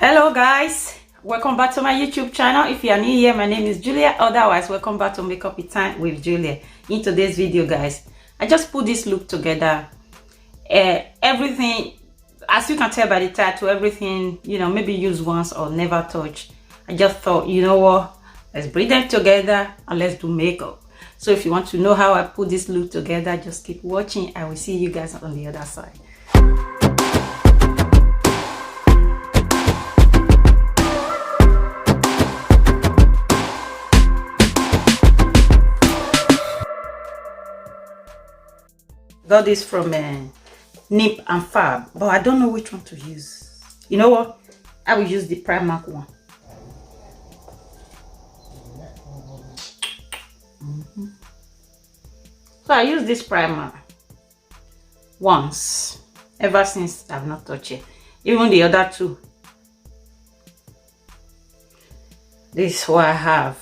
Hello guys, welcome back to my YouTube channel. If you are new here, my name is Julia. Otherwise, welcome back to Makeup with Time with Julia. In today's video guys, I just put this look together. Everything, as you can tell by the title, everything, maybe use once or never touch. I just thought, you know what, let's bring them together and let's do makeup. So if you want to know how I put this look together, just keep watching. I will see you guys on the other side. Got this from Nip and Fab, but I don't know which one to use. You know what? I will use the Primark one. So I use this primer once, ever since I've not touched it. Even the other two. This is what I have.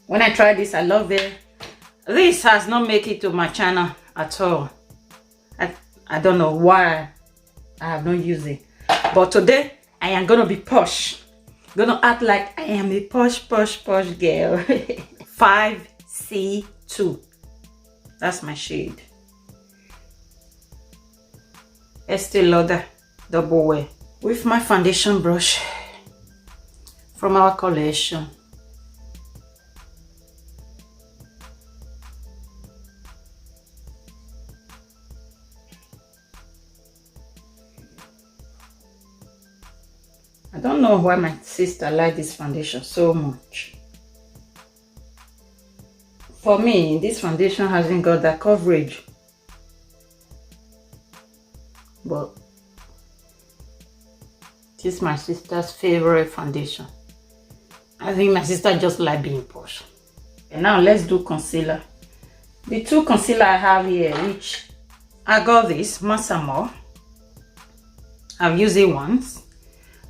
When I tried this, I love it. This has not made it to my channel at all. I don't know why I have not used it, but today I am gonna be posh, gonna act like I am a posh girl. 5C2, that's my shade. Estee Lauder Double Wear with my foundation brush from our collection. I don't know why my sister liked this foundation so much. For me, this foundation hasn't got that coverage. But this is my sister's favorite foundation. I think my sister just likes being posh. And now let's do concealer. The two concealer I have here, which I got this Massimo. I've used it once.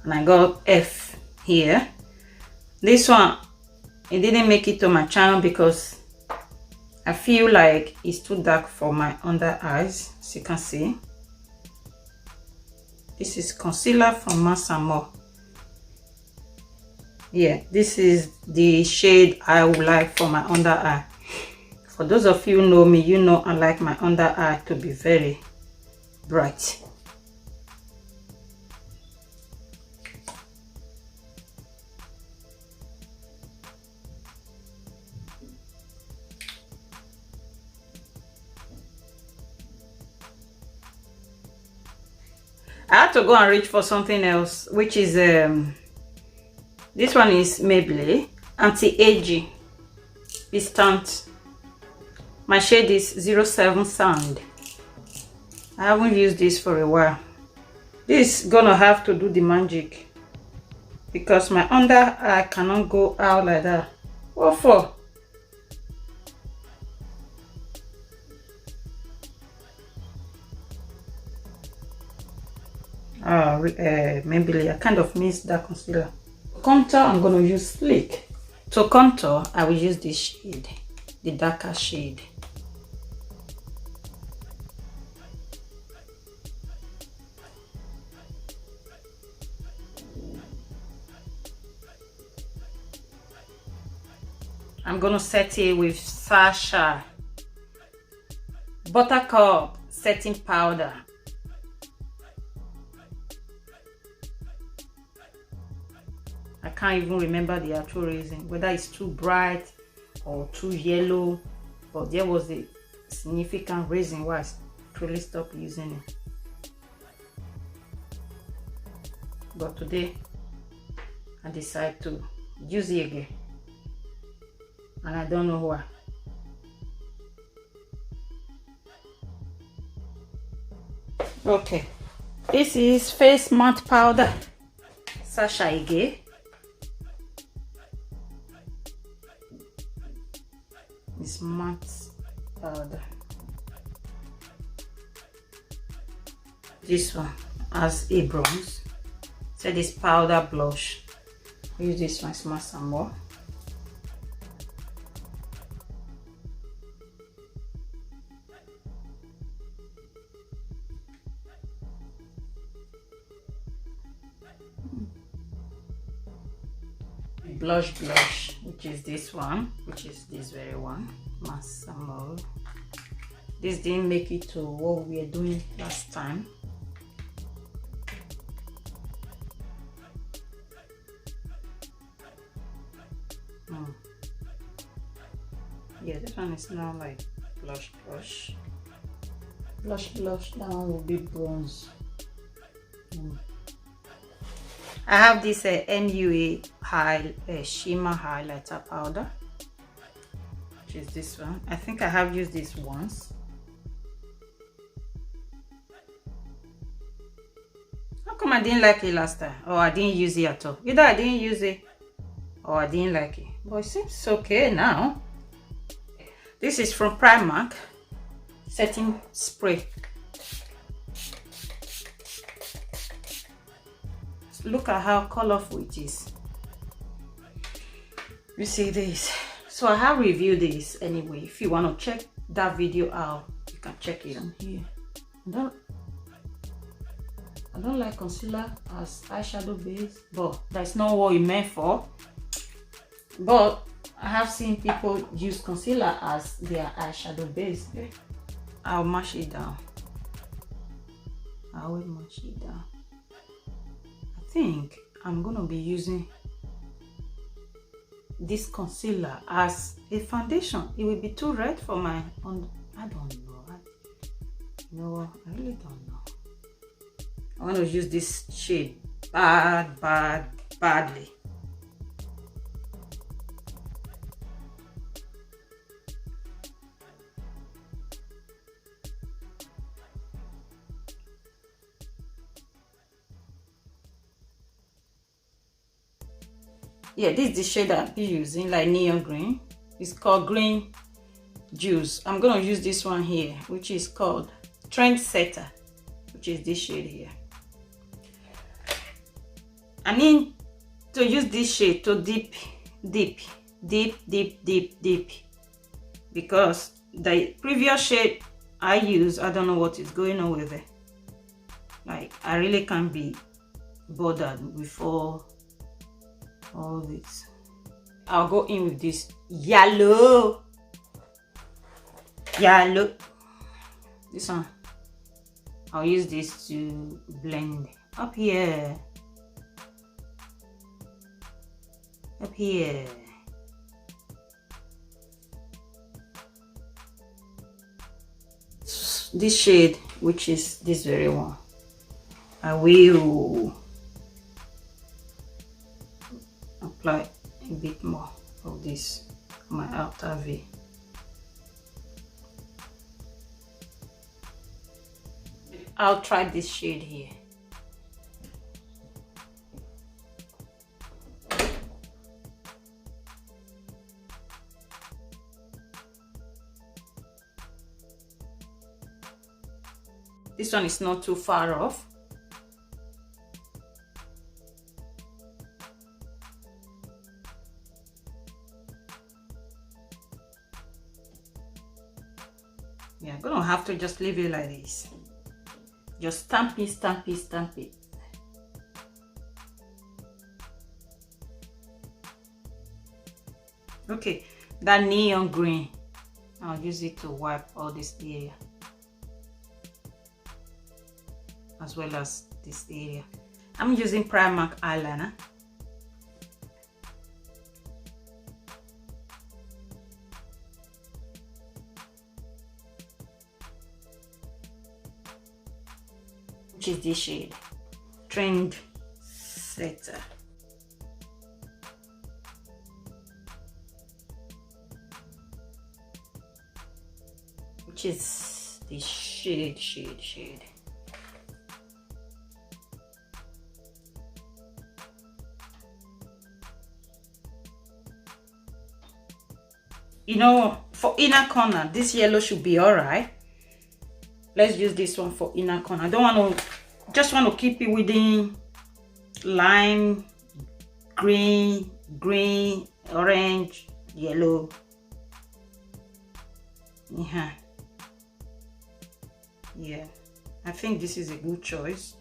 And I got F here. This one, it didn't make it to my channel because I feel like it's too dark for my under eyes, as you can see. This is concealer from Massimo. Yeah, this is the shade I would like for my under eye. For those of you who know me, you know I like my under eye to be very bright. I had to go and reach for something else, which is this one is Maybelline Anti-Aging Instant. My shade is 07 Sand. I haven't used this for a while. This is gonna have to do the magic because my under eye cannot go out like that. What for? Maybelline, I kind of missed that concealer. Contour, I'm going to use Sleek. To contour, I will use this shade, the darker shade. I'm going to set it with Sacha Buttercup setting powder. I can't even remember the actual reason, whether it's too bright or too yellow, but there was a significant reason why I truly stopped using it. But today I decided to use it again, and I don't know why. Okay, this is face matte powder, Sacha again. This matte powder. This one has a bronze. So this powder blush. Use this one, small some more. blush, which is this one, which is this very one, Massimo. This didn't make it to what we were doing last time. Yeah, this one is now like blush. That one will be bronze. I have this MUA shimmer highlighter powder, which is this one. I think I have used this once. How come I didn't like it last time? Or I didn't use it at all? Either I didn't use it or I didn't like it. But it seems okay now. This is from Primark, setting spray. Look at how colorful it is. You see this? So I have reviewed this anyway. If you want to check that video out, you can check it on here. I don't like concealer as eyeshadow base, but that's not what it meant for. But I have seen people use concealer as their eyeshadow base. I'll mash it down. I will mash it down. I think I'm gonna be using this concealer as a foundation. It will be too red for my I don't know. I really don't know. I want to use this shade badly. Yeah, this is the shade I'll be using, like neon green. It's called Green Juice. I'm gonna use this one here, which is called Trendsetter, which is this shade here. I need to use this shade to dip, because the previous shade I use, I don't know what is going on with it. Like, I really can't be bothered before all this. I'll go in with this yellow. This one, I'll use this to blend up here. This shade, which is this very one, I will apply a bit more of this on my outer V. I'll try this shade here. This one is not too far off. Yeah, I'm gonna have to just leave it like this. Just stamp it. Okay, that neon green, I'll use it to wipe all this area, as well as this area. I'm using Primark eyeliner. Which is this shade, Trendsetter. Which is this shade. You know, for inner corner, this yellow should be all right. Let's use this one for inner corner. I don't want to, just want to keep it within lime, green, orange, yellow. Yeah, I think this is a good choice.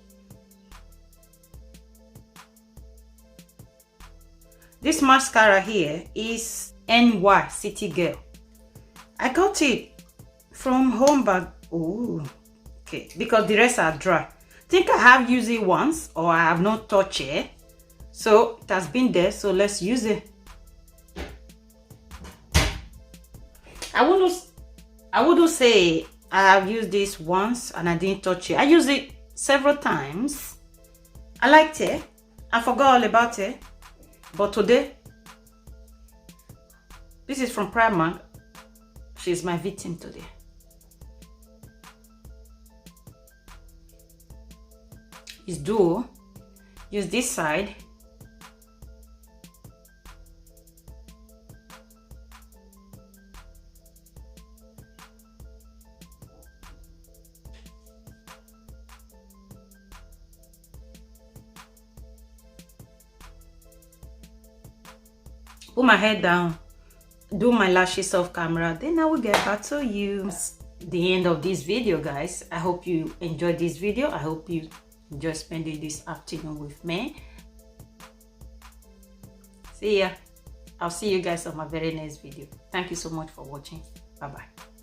This mascara here is NY City Girl. I got it from Home Bag. Oh, okay, because the rest are dry. I think I have used it once, or I have not touched it. So it has been there, so let's use it. I wouldn't say I have used this once and I didn't touch it. I used it several times. I liked it. I forgot all about it. But today, this is from Primark. She's my victim today. It's dual. Use this side. Put my head down, do my lashes off camera, then I will get back to you. The end of this video, guys. I hope you enjoyed this video. I hope you enjoy spending this afternoon with me. See ya. I'll see you guys on my very next video. Thank you so much for watching. Bye bye.